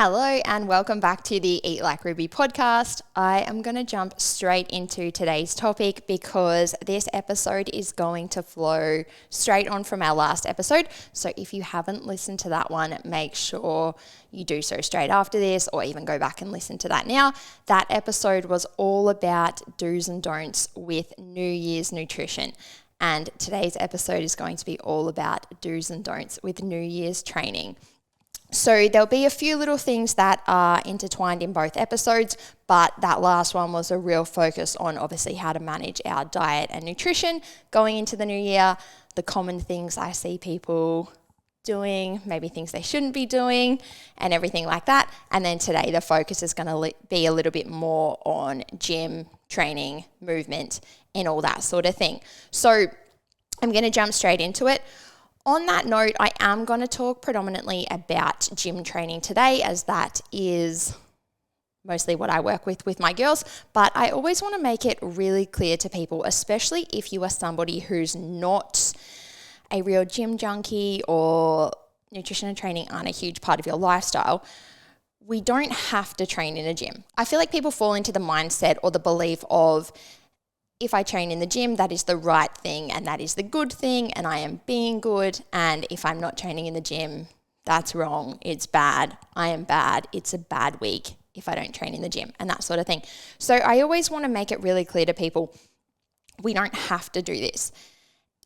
Hello and welcome back to the Eat Like Ruby podcast. I am going to jump straight into today's topic because this episode is going to flow straight on from our last episode. So if you haven't listened to that one, make sure you do so straight after this or even go back and listen to that now. That episode was all about do's and don'ts with New Year's nutrition. And today's episode is going to be all about do's and don'ts with New Year's training. So there'll be a few little things that are intertwined in both episodes, but that last one was a real focus on obviously how to manage our diet and nutrition going into the new year, the common things I see people doing, maybe things they shouldn't be doing, and everything like that. And then today the focus is going to be a little bit more on gym, training, movement, and all that sort of thing. So I'm going to jump straight into it. On that note, I am going to talk predominantly about gym training today, as that is mostly what I work with my girls, but I always want to make it really clear to people, especially if you are somebody who's not a real gym junkie or nutrition and training aren't a huge part of your lifestyle. We don't have to train in a gym. I feel like people fall into the mindset or the belief of, if I train in the gym, that is the right thing and that is the good thing and I am being good. And if I'm not training in the gym, that's wrong. It's bad. I am bad. It's a bad week if I don't train in the gym and that sort of thing. So I always want to make it really clear to people, we don't have to do this.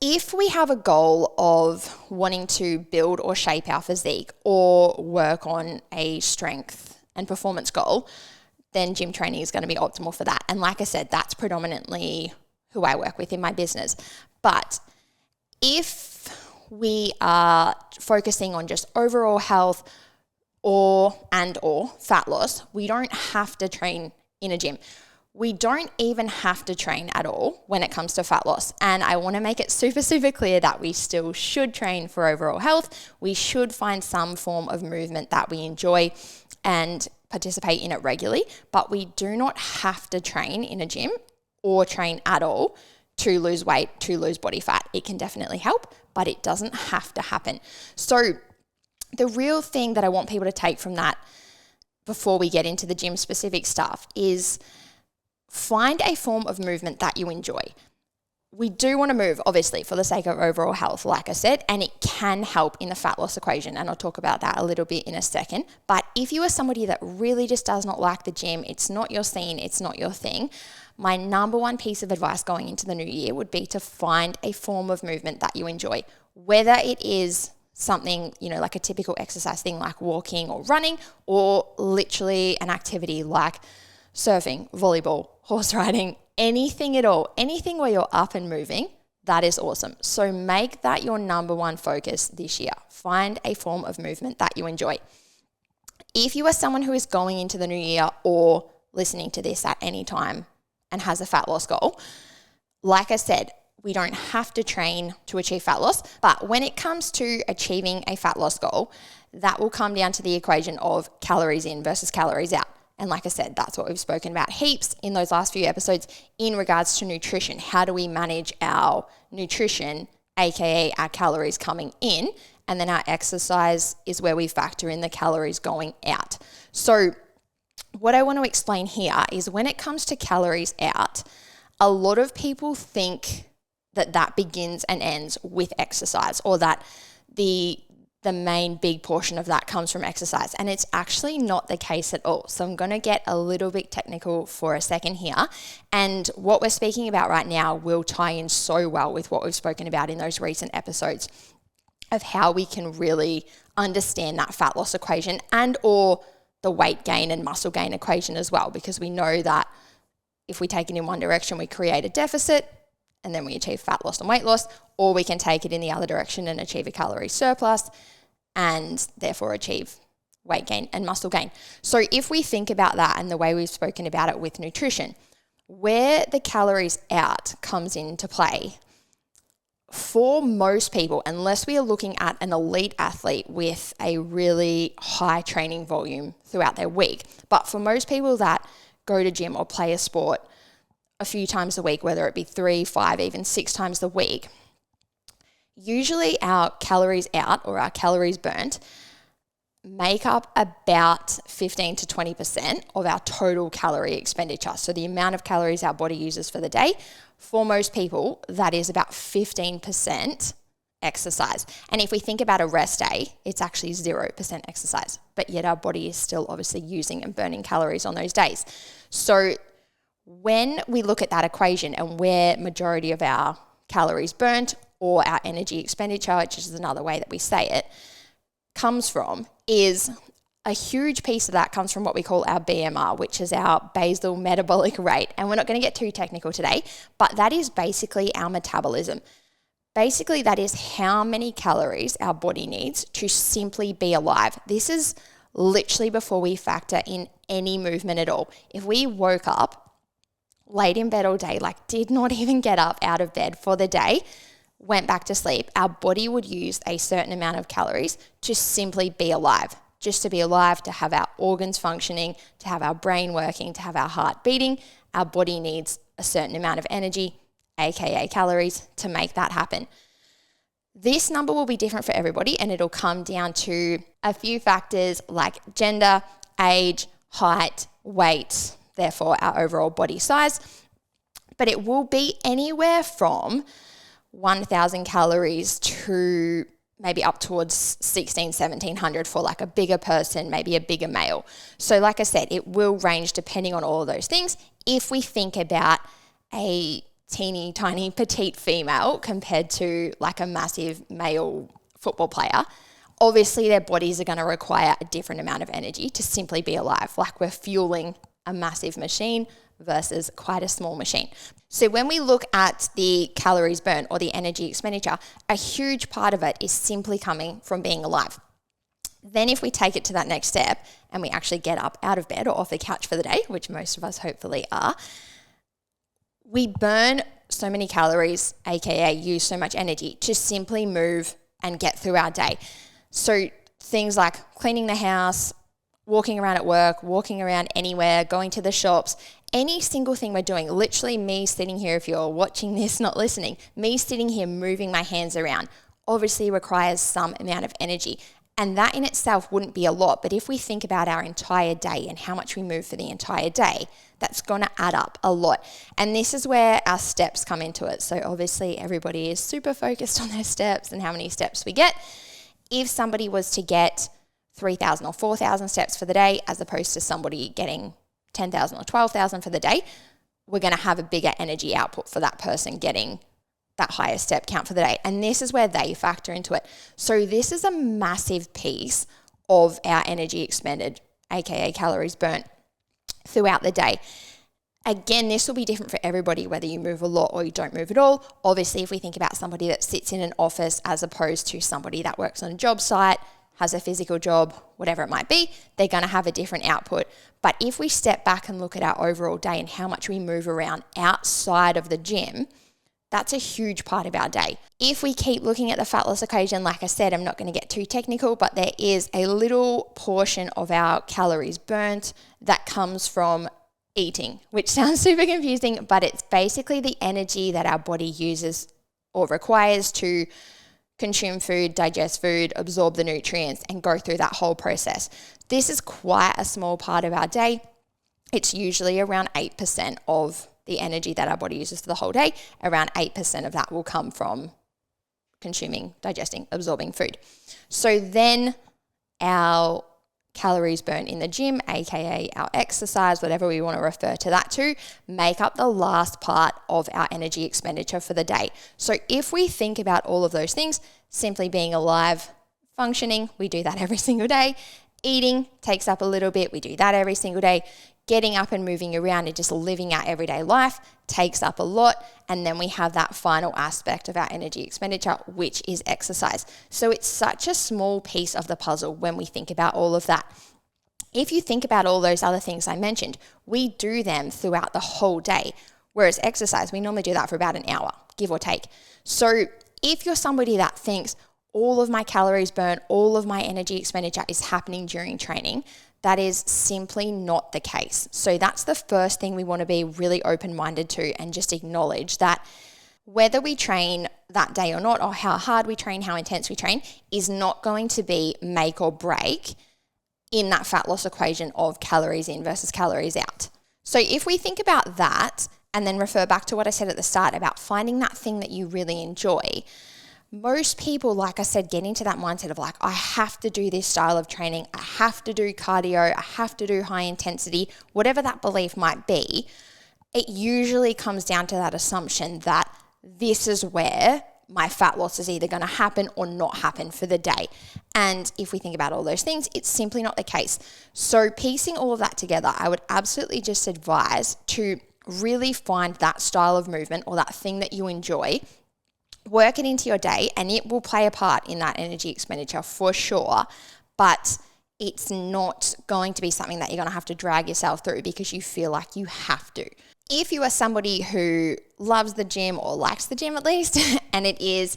If we have a goal of wanting to build or shape our physique or work on a strength and performance goal, then gym training is going to be optimal for that. And like I said, that's predominantly who I work with in my business. But if we are focusing on just overall health or fat loss, we don't have to train in a gym. We don't even have to train at all when it comes to fat loss. And I want to make it super, super clear that we still should train for overall health. We should find some form of movement that we enjoy and participate in it regularly, but we do not have to train in a gym or train at all to lose weight, to lose body fat. It can definitely help, but it doesn't have to happen. So the real thing that I want people to take from that before we get into the gym specific stuff is find a form of movement that you enjoy. We do want to move, obviously, for the sake of overall health, like I said, and it can help in the fat loss equation, and I'll talk about that a little bit in a second. But if you are somebody that really just does not like the gym, it's not your scene, it's not your thing, my number one piece of advice going into the new year would be to find a form of movement that you enjoy, whether it is something, like a typical exercise thing like walking or running, or literally an activity like surfing, volleyball, horse riding, anything at all, anything where you're up and moving, that is awesome. So make that your number one focus this year. Find a form of movement that you enjoy. If you are someone who is going into the new year or listening to this at any time and has a fat loss goal, like I said, we don't have to train to achieve fat loss, but when it comes to achieving a fat loss goal, that will come down to the equation of calories in versus calories out. And like I said, that's what we've spoken about heaps in those last few episodes in regards to nutrition. How do we manage our nutrition, aka our calories coming in, and then our exercise is where we factor in the calories going out. So what I want to explain here is when it comes to calories out, a lot of people think that begins and ends with exercise, or that the main big portion of that comes from exercise. And it's actually not the case at all. So I'm going to get a little bit technical for a second here. And what we're speaking about right now will tie in so well with what we've spoken about in those recent episodes of how we can really understand that fat loss equation and or the weight gain and muscle gain equation as well, because we know that if we take it in one direction, we create a deficit and then we achieve fat loss and weight loss, or we can take it in the other direction and achieve a calorie surplus and therefore achieve weight gain and muscle gain. So if we think about that and the way we've spoken about it with nutrition, where the calories out comes into play, for most people, unless we are looking at an elite athlete with a really high training volume throughout their week, but for most people that go to gym or play a sport a few times a week, whether it be 3, 5, even 6 times a week, usually our calories out or our calories burnt make up about 15 to 20% of our total calorie expenditure. So the amount of calories our body uses for the day, for most people, that is about 15% exercise. And if we think about a rest day, it's actually 0% exercise, but yet our body is still obviously using and burning calories on those days. So when we look at that equation and where majority of our calories burnt or our energy expenditure, which is another way that we say it, comes from, is a huge piece of that comes from what we call our BMR, which is our basal metabolic rate. And we're not going to get too technical today, but that is basically our metabolism. Basically, that is how many calories our body needs to simply be alive. This is literally before we factor in any movement at all. If we woke up, laid in bed all day, like did not even get up out of bed for the day, went back to sleep, our body would use a certain amount of calories to simply be alive. Just to be alive, to have our organs functioning, to have our brain working, to have our heart beating, our body needs a certain amount of energy, aka calories, to make that happen. This number will be different for everybody, and it'll come down to a few factors like gender, age, height, weight, therefore our overall body size. But it will be anywhere from 1,000 calories to maybe up towards 1,1700 for like a bigger person, maybe a bigger male. So like I said, it will range depending on all of those things. If we think about a teeny tiny petite female compared to like a massive male football player, obviously their bodies are going to require a different amount of energy to simply be alive. Like we're fueling a massive machine versus quite a small machine. So when we look at the calories burnt or the energy expenditure, a huge part of it is simply coming from being alive. Then if we take it to that next step and we actually get up out of bed or off the couch for the day, which most of us hopefully are, we burn so many calories, aka use so much energy to simply move and get through our day. So things like cleaning the house, walking around at work, walking around anywhere, going to the shops, any single thing we're doing, literally me sitting here, if you're watching this, not listening, me sitting here moving my hands around, obviously requires some amount of energy. And that in itself wouldn't be a lot, but if we think about our entire day and how much we move for the entire day, that's going to add up a lot. And this is where our steps come into it. So obviously everybody is super focused on their steps and how many steps we get. If somebody was to get 3,000 or 4,000 steps for the day, as opposed to somebody getting 10,000 or 12,000 for the day, we're going to have a bigger energy output for that person getting that higher step count for the day. And this is where they factor into it. So this is a massive piece of our energy expended, aka calories burnt throughout the day. Again, this will be different for everybody, whether you move a lot or you don't move at all. Obviously, if we think about somebody that sits in an office as opposed to somebody that works on a job site, has a physical job, whatever it might be, they're going to have a different output. But if we step back and look at our overall day and how much we move around outside of the gym, that's a huge part of our day. If we keep looking at the fat loss equation, like I said, I'm not going to get too technical, but there is a little portion of our calories burnt that comes from eating, which sounds super confusing, but it's basically the energy that our body uses or requires to consume food, digest food, absorb the nutrients, and go through that whole process. This is quite a small part of our day. It's usually around 8% of the energy that our body uses for the whole day. Around 8% of that will come from consuming, digesting, absorbing food. So then our calories burnt in the gym, aka our exercise, whatever we want to refer to that to, make up the last part of our energy expenditure for the day. So if we think about all of those things, simply being alive, functioning, we do that every single day. Eating takes up a little bit, we do that every single day. Getting up and moving around and just living our everyday life takes up a lot. And then we have that final aspect of our energy expenditure, which is exercise. So it's such a small piece of the puzzle when we think about all of that. If you think about all those other things I mentioned, we do them throughout the whole day. Whereas exercise, we normally do that for about an hour, give or take. So if you're somebody that thinks all of my calories burnt, all of my energy expenditure is happening during training, that is simply not the case. So that's the first thing we want to be really open-minded to, and just acknowledge that whether we train that day or not, or how hard we train, how intense we train, is not going to be make or break in that fat loss equation of calories in versus calories out. So if we think about that and then refer back to what I said at the start about finding that thing that you really enjoy, most people, like I said, get into that mindset of like, I have to do this style of training, I have to do cardio, I have to do high intensity, whatever that belief might be. It usually comes down to that assumption that this is where my fat loss is either going to happen or not happen for the day. And if we think about all those things, it's simply not the case. So piecing all of that together, I would absolutely just advise to really find that style of movement or that thing that you enjoy, work it into your day, and it will play a part in that energy expenditure for sure. But it's not going to be something that you're going to have to drag yourself through because you feel like you have to. If you are somebody who loves the gym or likes the gym at least, and it is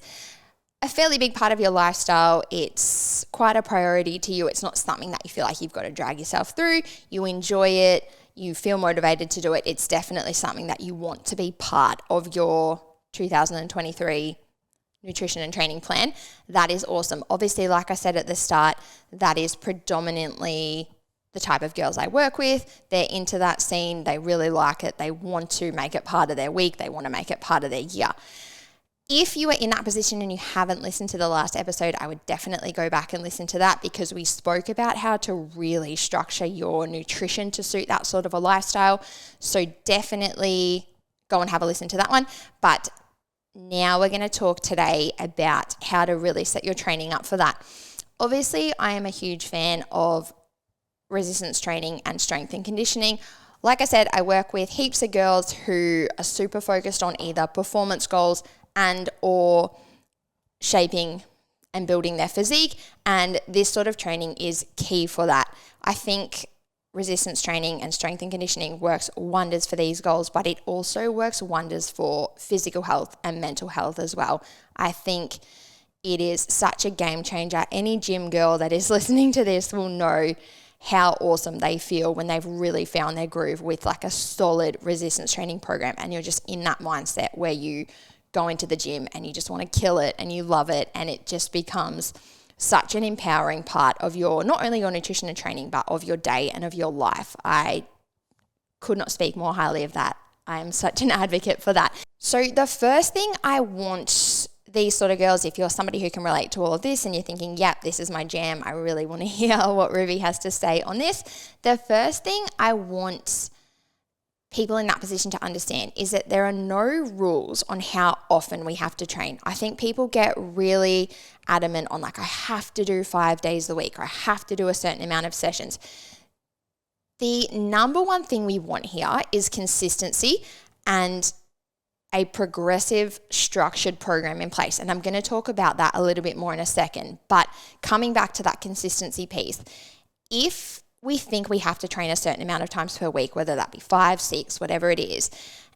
a fairly big part of your lifestyle, it's quite a priority to you, it's not something that you feel like you've got to drag yourself through, you enjoy it, you feel motivated to do it, it's definitely something that you want to be part of your 2023 nutrition and training plan. That is awesome. Obviously, like I said at the start, that is predominantly the type of girls I work with. They're into that scene. They really like it. They want to make it part of their week. They want to make it part of their year. If you are in that position and you haven't listened to the last episode, I would definitely go back and listen to that because we spoke about how to really structure your nutrition to suit that sort of a lifestyle. So definitely go and have a listen to that one. But now we're going to talk today about how to really set your training up for that. Obviously, I am a huge fan of resistance training and strength and conditioning. Like I said, I work with heaps of girls who are super focused on either performance goals and or shaping and building their physique, and this sort of training is key for that. I think resistance training and strength and conditioning works wonders for these goals, but it also works wonders for physical health and mental health as well. I think it is such a game changer. Any gym girl that is listening to this will know how awesome they feel when they've really found their groove with like a solid resistance training program, and you're just in that mindset where you go into the gym and you just want to kill it and you love it, and it just becomes such an empowering part of your, not only your nutrition and training, but of your day and of your life. I could not speak more highly of that. I am such an advocate for that. So the first thing I want these sort of girls, if you're somebody who can relate to all of this and you're thinking, yep, this is my jam, I really want to hear what Ruby has to say on this. The first thing I want people in that position to understand is that there are no rules on how often we have to train. I think people get really adamant on like, I have to do 5 days a week, or I have to do a certain amount of sessions. The number one thing we want here is consistency and a progressive, structured program in place. And I'm going to talk about that a little bit more in a second. But coming back to that consistency piece, if we think we have to train a certain amount of times per week, whether that be 5, 6, whatever it is,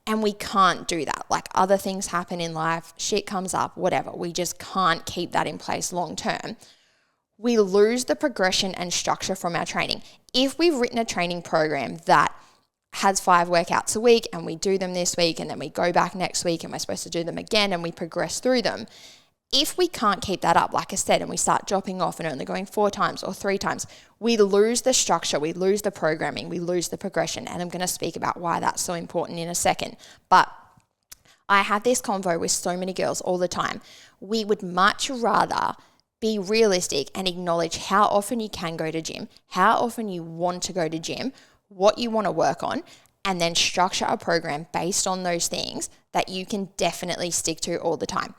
and we can't do that, like other things happen in life, shit comes up, whatever, we just can't keep that in place long term, we lose the progression and structure from our training. If we've written a training program that has 5 workouts a week and we do them this week and then we go back next week and we're supposed to do them again and we progress through them, if we can't keep that up, like I said, and we start dropping off and only going 4 times or 3 times, we lose the structure, we lose the programming, we lose the progression. And I'm going to speak about why that's so important in a second. But I have this convo with so many girls all the time. We would much rather be realistic and acknowledge how often you can go to gym, how often you want to go to gym, what you want to work on, and then structure a program based on those things that you can definitely stick to all the time.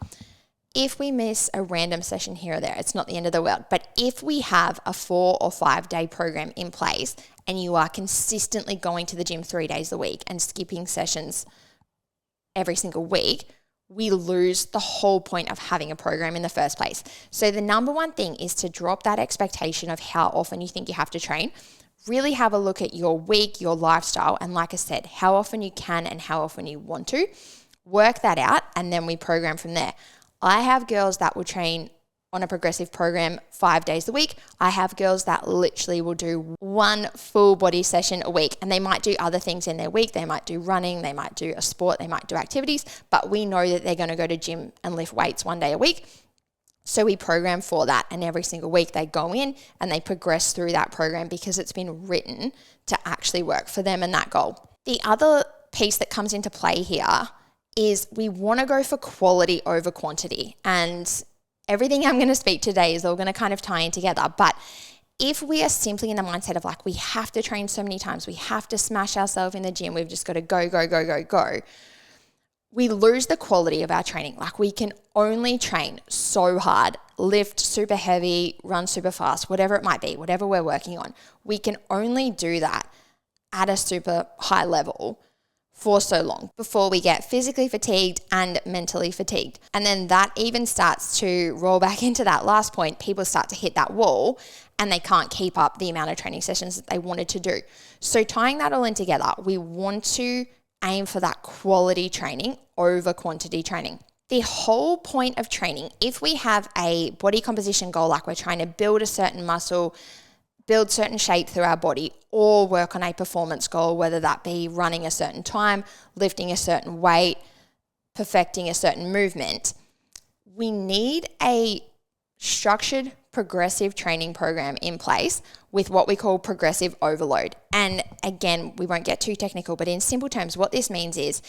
If we miss a random session here or there, it's not the end of the world. But if we have a 4 or 5 day program in place and you are consistently going to the gym 3 days a week and skipping sessions every single week, we lose the whole point of having a program in the first place. So the number one thing is to drop that expectation of how often you think you have to train. Really have a look at your week, your lifestyle, and like I said, how often you can and how often you want to. Work that out, and then we program from there. I have girls that will train on a progressive program 5 days a week. I have girls that literally will do 1 full body session a week, and they might do other things in their week. They might do running, they might do a sport, they might do activities, but we know that they're going to go to gym and lift weights 1 day a week. So we program for that, and every single week they go in and they progress through that program because it's been written to actually work for them and that goal. The other piece that comes into play here is we want to go for quality over quantity. And everything I'm going to speak today is all going to kind of tie in together. But if we are simply in the mindset of like, we have to train so many times, we have to smash ourselves in the gym, we've just got to go, we lose the quality of our training. Like, we can only train so hard, lift super heavy, run super fast, whatever it might be, whatever we're working on. We can only do that at a super high level for so long before we get physically fatigued and mentally fatigued. And then that even starts to roll back into that last point. People start to hit that wall and they can't keep up the amount of training sessions that they wanted to do. So tying that all in together, we want to aim for that quality training over quantity training. The whole point of training, if we have a body composition goal, like we're trying to build a certain muscle, build certain shape through our body, or work on a performance goal, whether that be running a certain time, lifting a certain weight, perfecting a certain movement, we need a structured progressive training program in place with what we call progressive overload. And again, we won't get too technical, but in simple terms, what this means is,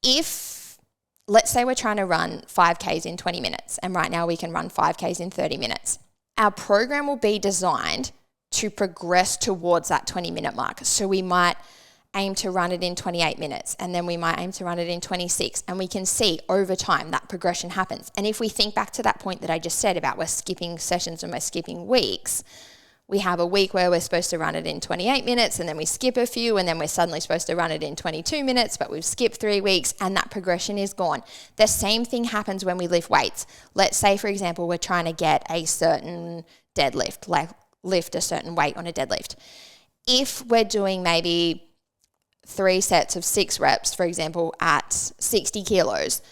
if let's say we're trying to run 5Ks in 20 minutes, and right now we can run 5Ks in 30 minutes, our program will be designed to progress towards that 20-minute mark. So we might aim to run it in 28 minutes, and then we might aim to run it in 26. And we can see over time that progression happens. And if we think back to that point that I just said about we're skipping sessions and we're skipping weeks, we have a week where we're supposed to run it in 28 minutes, and then we skip a few, and then we're suddenly supposed to run it in 22 minutes, but we've skipped 3 weeks, and that progression is gone. The same thing happens when we lift weights. Let's say, for example, we're trying to get a certain deadlift, like lift a certain weight on a deadlift. If we're doing maybe 3 sets of 6 reps, for example, at 60 kilos,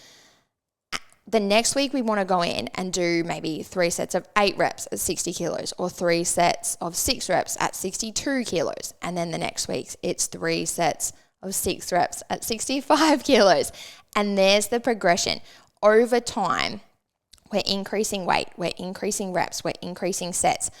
the next week we want to go in and do maybe 3 sets of 8 reps at 60 kilos, or 3 sets of 6 reps at 62 kilos. And then the next week it's 3 sets of 6 reps at 65 kilos. And there's the progression. Over time, we're increasing weight, we're increasing reps, we're increasing sets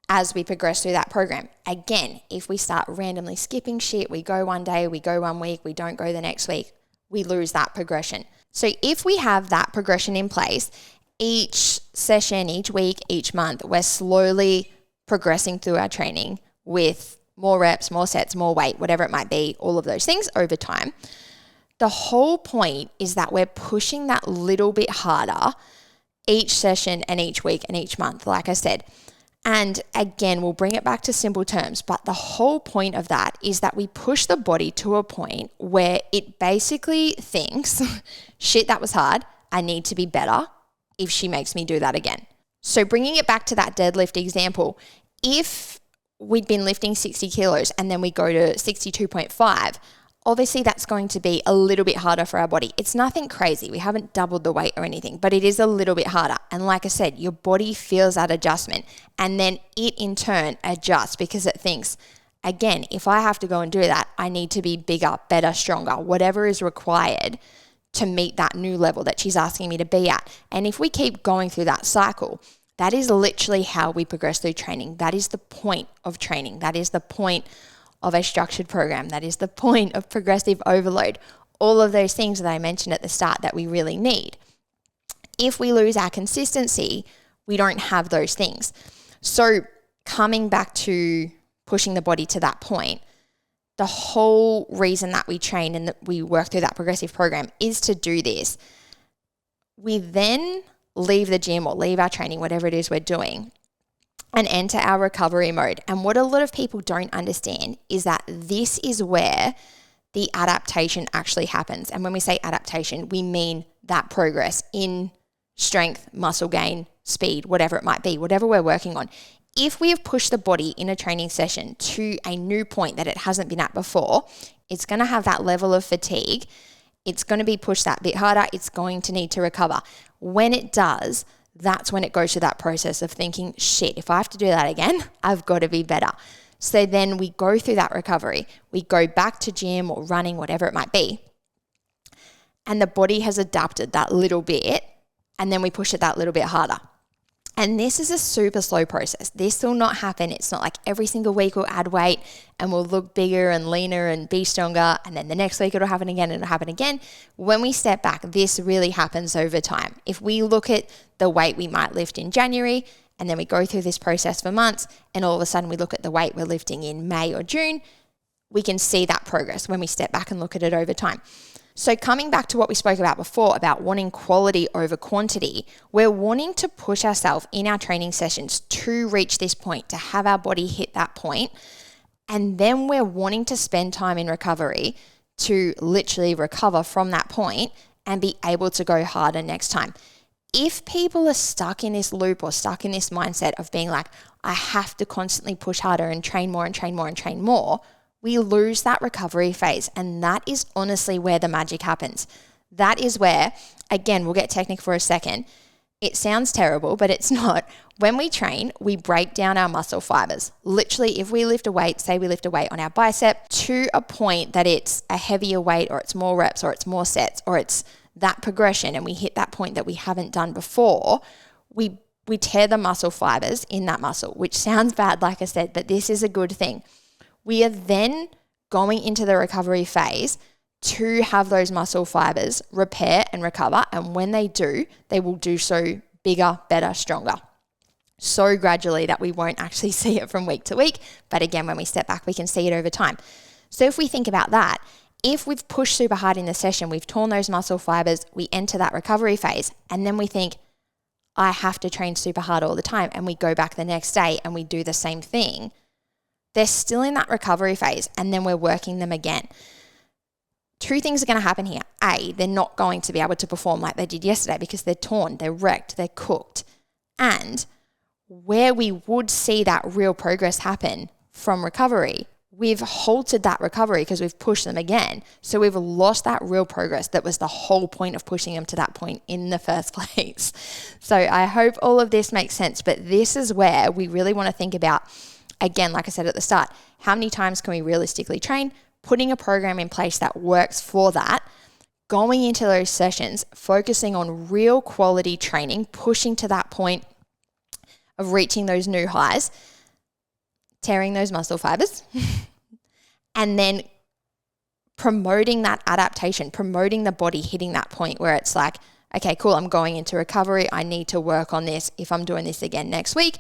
as we progress through that program. Again, if we start randomly skipping shit, we go one day, we go 1 week, we don't go the next week, we lose that progression. So if we have that progression in place, each session, each week, each month, we're slowly progressing through our training with more reps, more sets, more weight, whatever it might be, all of those things over time. The whole point is that we're pushing that little bit harder each session and each week and each month, like I said. And again, we'll bring it back to simple terms, but the whole point of that is that we push the body to a point where it basically thinks, shit, that was hard. I need to be better if she makes me do that again. So bringing it back to that deadlift example, if we'd been lifting 60 kilos and then we go to 62.5, obviously that's going to be a little bit harder for our body. It's nothing crazy. We haven't doubled the weight or anything, but it is a little bit harder. And like I said, your body feels that adjustment, and then it in turn adjusts because it thinks, again, if I have to go and do that, I need to be bigger, better, stronger, whatever is required to meet that new level that she's asking me to be at. And if we keep going through that cycle, that is literally how we progress through training. That is the point of training. That is the point of a structured program. That is the point of progressive overload. All of those things that I mentioned at the start that we really need. If we lose our consistency, we don't have those things. So coming back to pushing the body to that point, the whole reason that we train and that we work through that progressive program is to do this. We then leave the gym or leave our training, whatever it is we're doing, and enter our recovery mode. And what a lot of people don't understand is that this is where the adaptation actually happens. And when we say adaptation, we mean that progress in strength, muscle gain, speed, whatever it might be, whatever we're working on. If we have pushed the body in a training session to a new point that it hasn't been at before, it's going to have that level of fatigue. It's going to be pushed that bit harder. It's going to need to recover. When it does, that's when it goes through that process of thinking, shit, if I have to do that again, I've got to be better. So then we go through that recovery. We go back to gym or running, whatever it might be. And the body has adapted that little bit, and then we push it that little bit harder. And this is a super slow process. This will not happen. It's not like every single week we'll add weight and we'll look bigger and leaner and be stronger. And then the next week it'll happen again and it'll happen again. When we step back, this really happens over time. If we look at the weight we might lift in January and then we go through this process for months and all of a sudden we look at the weight we're lifting in May or June, we can see that progress when we step back and look at it over time. So coming back to what we spoke about before about wanting quality over quantity, we're wanting to push ourselves in our training sessions to reach this point, to have our body hit that point. And then we're wanting to spend time in recovery to literally recover from that point and be able to go harder next time. If people are stuck in this loop or stuck in this mindset of being like, I have to constantly push harder and train more and train more and train more, we lose that recovery phase. And that is honestly where the magic happens. That is where, again, we'll get technical for a second. It sounds terrible, but it's not. When we train, we break down our muscle fibers. Literally, if we lift a weight, say we lift a weight on our bicep to a point that it's a heavier weight or it's more reps or it's more sets or it's that progression and we hit that point that we haven't done before, we tear the muscle fibers in that muscle, which sounds bad, like I said, but this is a good thing. We are then going into the recovery phase to have those muscle fibers repair and recover. And when they do, they will do so bigger, better, stronger. So gradually that we won't actually see it from week to week. But again, when we step back, we can see it over time. So if we think about that, if we've pushed super hard in the session, we've torn those muscle fibers, we enter that recovery phase, and then we think, I have to train super hard all the time. And we go back the next day and we do the same thing. They're still in that recovery phase and then we're working them again. Two things are going to happen here. A, they're not going to be able to perform like they did yesterday because they're torn, they're wrecked, they're cooked. And where we would see that real progress happen from recovery, we've halted that recovery because we've pushed them again. So we've lost that real progress that was the whole point of pushing them to that point in the first place. So I hope all of this makes sense, but this is where we really want to think about, again, like I said at the start, how many times can we realistically train? Putting a program in place that works for that, going into those sessions, focusing on real quality training, pushing to that point of reaching those new highs, tearing those muscle fibers, and then promoting that adaptation, promoting the body hitting that point where it's like, okay, cool, I'm going into recovery. I need to work on this. If I'm doing this again next week,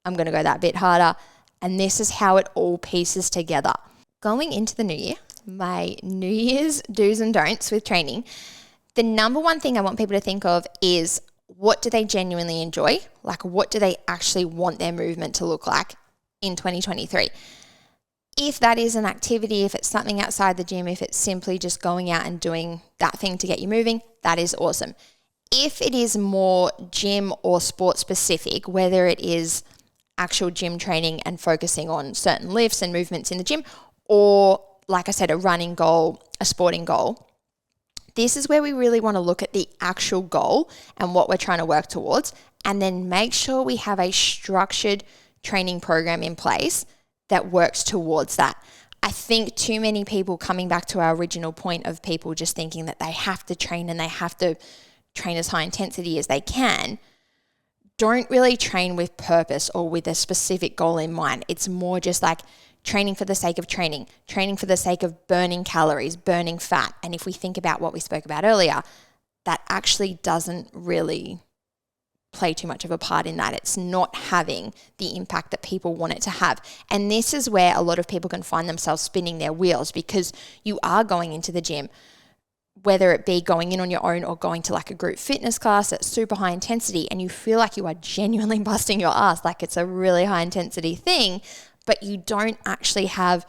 I'm going to go that bit harder. And this is how it all pieces together. Going into the new year, my New Year's do's and don'ts with training, the number one thing I want people to think of is, what do they genuinely enjoy? Like, what do they actually want their movement to look like in 2023? If that is an activity, if it's something outside the gym, if it's simply just going out and doing that thing to get you moving, that is awesome. If it is more gym or sport specific, whether it is actual gym training and focusing on certain lifts and movements in the gym, or like I said, a running goal, a sporting goal, this is where we really want to look at the actual goal and what we're trying to work towards, and then make sure we have a structured training program in place that works towards that. I think too many people, coming back to our original point of people just thinking that they have to train and they have to train as high intensity as they can, don't really train with purpose or with a specific goal in mind. It's more just like training for the sake of training for the sake of burning calories, burning fat. And if we think about what we spoke about earlier, that actually doesn't really play too much of a part in that. It's not having the impact that people want it to have. And this is where a lot of people can find themselves spinning their wheels, because you are going into the gym, whether it be going in on your own or going to like a group fitness class that's super high intensity, and you feel like you are genuinely busting your ass, like it's a really high intensity thing, but you don't actually have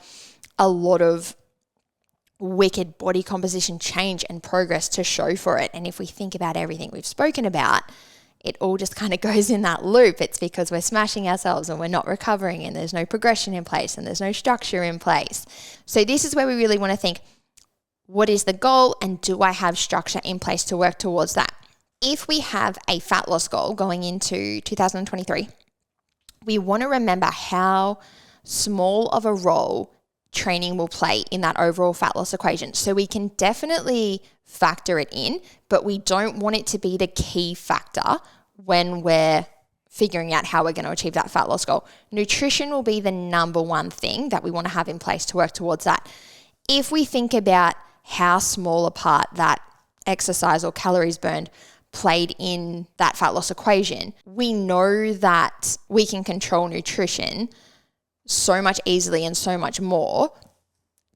a lot of wicked body composition change and progress to show for it. And if we think about everything we've spoken about, it all just kind of goes in that loop. It's because we're smashing ourselves and we're not recovering, and there's no progression in place and there's no structure in place. So this is where we really want to think, what is the goal, and do I have structure in place to work towards that? If we have a fat loss goal going into 2023, we want to remember how small of a role training will play in that overall fat loss equation. So we can definitely factor it in, but we don't want it to be the key factor when we're figuring out how we're going to achieve that fat loss goal. Nutrition will be the number one thing that we want to have in place to work towards that. If we think about how small a part that exercise or calories burned played in that fat loss equation, we know that we can control nutrition so much easily and so much more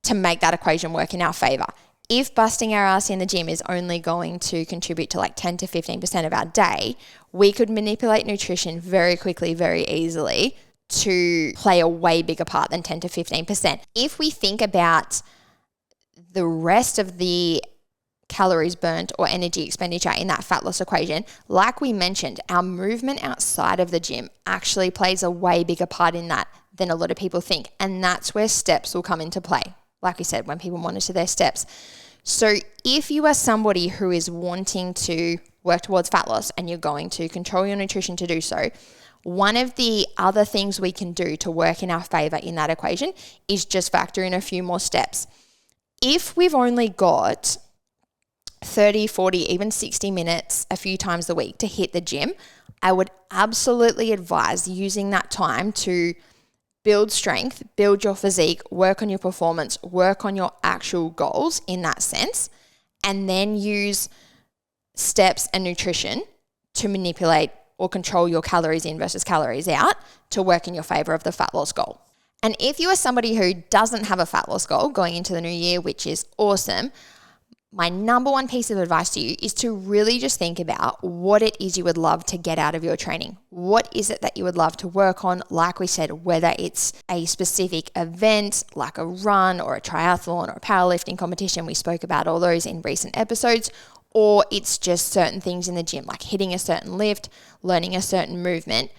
to make that equation work in our favor. If busting our ass in the gym is only going to contribute to like 10 to 15% of our day, we could manipulate nutrition very quickly, very easily to play a way bigger part than 10 to 15%. If we think about the rest of the calories burnt or energy expenditure in that fat loss equation, like we mentioned, our movement outside of the gym actually plays a way bigger part in that than a lot of people think. And that's where steps will come into play. Like we said, when people monitor their steps. So if you are somebody who is wanting to work towards fat loss and you're going to control your nutrition to do so, one of the other things we can do to work in our favor in that equation is just factor in a few more steps. If we've only got 30, 40, even 60 minutes a few times a week to hit the gym, I would absolutely advise using that time to build strength, build your physique, work on your performance, work on your actual goals in that sense, and then use steps and nutrition to manipulate or control your calories in versus calories out to work in your favor of the fat loss goal. And if you are somebody who doesn't have a fat loss goal going into the new year, which is awesome, my number one piece of advice to you is to really just think about what it is you would love to get out of your training. What is it that you would love to work on? Like we said, whether it's a specific event like a run or a triathlon or a powerlifting competition, we spoke about all those in recent episodes, or it's just certain things in the gym, like hitting a certain lift, learning a certain movement.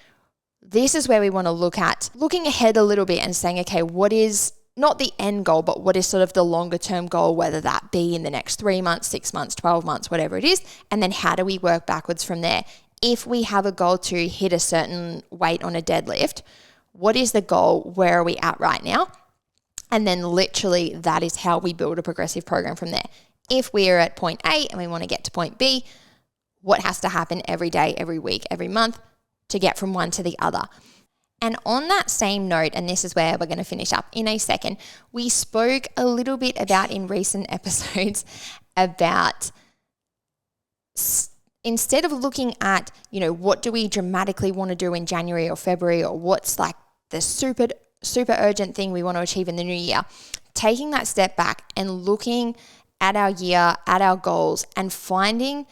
This is where we want to look at looking ahead a little bit and saying, okay, what is not the end goal, but what is sort of the longer term goal, whether that be in the next 3 months, 6 months, 12 months, whatever it is. And then how do we work backwards from there? If we have a goal to hit a certain weight on a deadlift, what is the goal? Where are we at right now? And then literally that is how we build a progressive program from there. If we are at point A and we want to get to point B, what has to happen every day, every week, every month to get from one to the other? And on that same note, and this is where we're going to finish up in a second, we spoke a little bit about in recent episodes about instead of looking at, what do we dramatically want to do in January or February, or what's like the super urgent thing we want to achieve in the new year, taking that step back and looking at our year, at our goals, and finding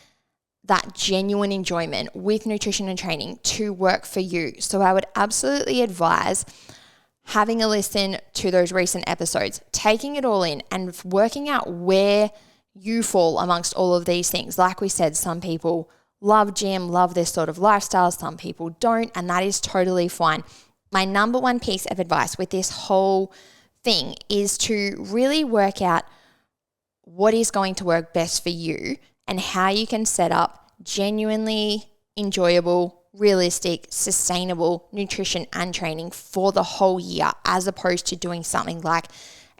that genuine enjoyment with nutrition and training to work for you. So I would absolutely advise having a listen to those recent episodes, taking it all in and working out where you fall amongst all of these things. Like we said, some people love gym, love this sort of lifestyle, some people don't, and that is totally fine. My number one piece of advice with this whole thing is to really work out what is going to work best for you and how you can set up genuinely enjoyable, realistic, sustainable nutrition and training for the whole year, as opposed to doing something like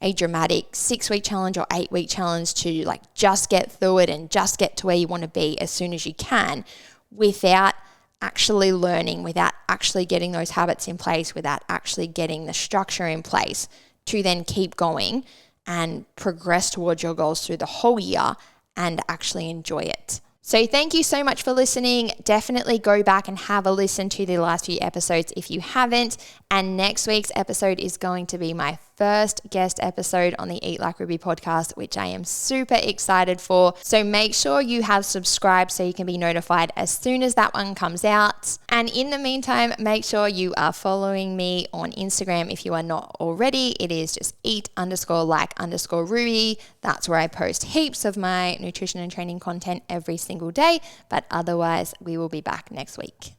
a dramatic 6-week challenge or 8-week challenge to like just get through it and just get to where you want to be as soon as you can, without actually learning, without actually getting those habits in place, without actually getting the structure in place to then keep going and progress towards your goals through the whole year and actually enjoy it. So thank you so much for listening. Definitely go back and have a listen to the last few episodes if you haven't. And next week's episode is going to be my first guest episode on the Eat Like Ruby podcast, which I am super excited for. So make sure you have subscribed so you can be notified as soon as that one comes out. And in the meantime, make sure you are following me on Instagram if you are not already. It is just eat_like_Ruby. That's where I post heaps of my nutrition and training content every single day. But otherwise, we will be back next week.